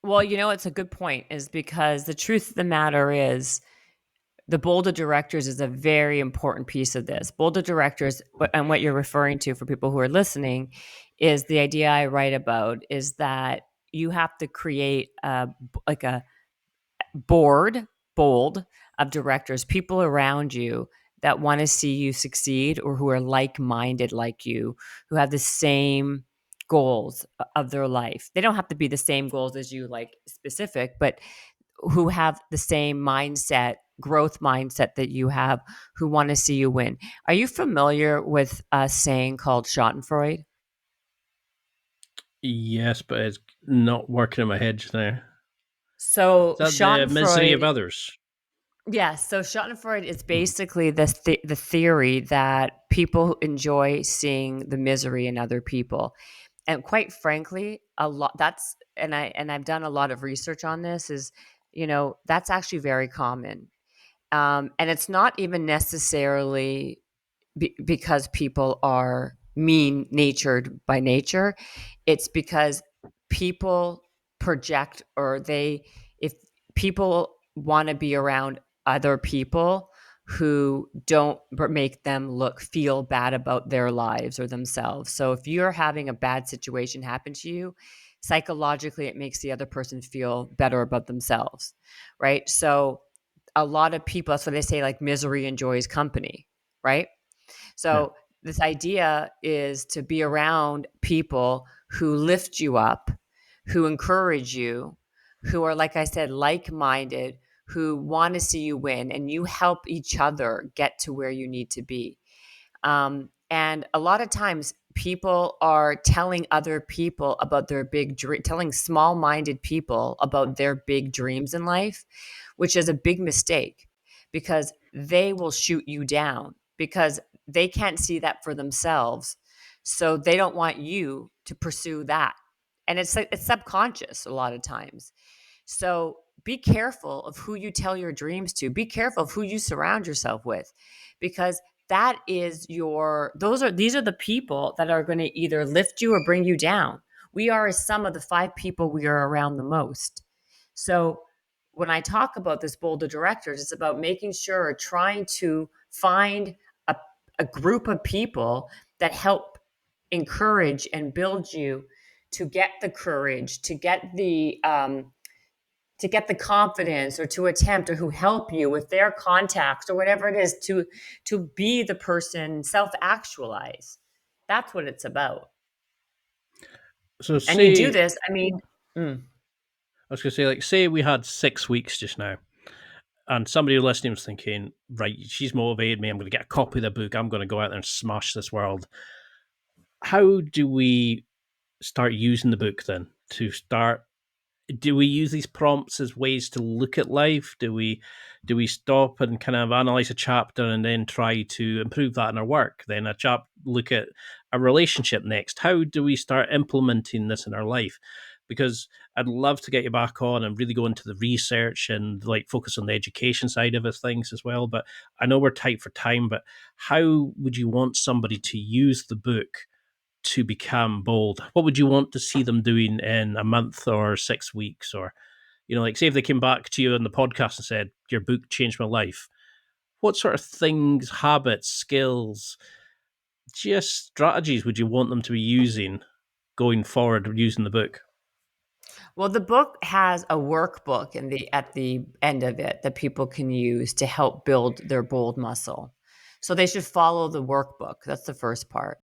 Well, it's a good point is because the truth of the matter is the board of directors is a very important piece of this. Board of directors, and what you're referring to for people who are listening, is the idea I write about is that you have to create like a board, bold of directors, people around you that want to see you succeed or who are like-minded like you, who have the same goals of their life. They don't have to be the same goals as you, like specific, but who have the same mindset, growth mindset that you have, who want to see you win. Are you familiar with a saying called Schadenfreude? Yes, but it's not working in my head just now. Is So that the misery of Schadenfreude, others? yes. So Schadenfreude is Mhm. basically the theory that people enjoy seeing the misery in other people, and quite frankly, a lot. I've done a lot of research on this. That's actually very common, and it's not even necessarily because people are mean natured by nature. It's because people project, or if people want to be around other people who don't make them feel bad about their lives or themselves. So if you're having a bad situation happen to you, psychologically, it makes the other person feel better about themselves, right? So a lot of people, that's what they say, like misery enjoys company, right? Yeah. So this idea is to be around people who lift you up, who encourage you, who are, like I said, like-minded, who want to see you win, and you help each other get to where you need to be. And a lot of times people are telling other people about their big dream, telling small-minded people about their big dreams in life, which is a big mistake because they will shoot you down because they can't see that for themselves. So they don't want you to pursue that. And it's subconscious a lot of times. So be careful of who you tell your dreams to. Be careful of who you surround yourself with because these are the people that are going to either lift you or bring you down. We are a sum of the five people we are around the most. So when I talk about this board of directors, it's about making sure, trying to find a, a group of people that help encourage and build you to get the courage, to get the confidence, or to attempt, or who help you with their contacts or whatever it is, to be the person, self actualize. That's what it's about. So And you do say this, I mean, mm, I was going to say, like, say we had 6 weeks just now, and somebody listening was thinking, right, she's motivated me. I'm going to get a copy of the book. I'm going to go out there and smash this world. How do we start using the book then to start? Do we use these prompts as ways to look at life? Do we stop and kind of analyze a chapter and then try to improve that in our work? Then look at a relationship next. How do we start implementing this in our life? Because I'd love to get you back on and really go into the research and like focus on the education side of things as well. But I know we're tight for time. But how would you want somebody to use the book to become bold? What would you want to see them doing in a month or 6 weeks? Or, like say if they came back to you on the podcast and said, your book changed my life. What sort of things, habits, skills, just strategies would you want them to be using going forward using the book? well, the book has a workbook at the end of it that people can use to help build their bold muscle. So they should follow the workbook. That's the first part.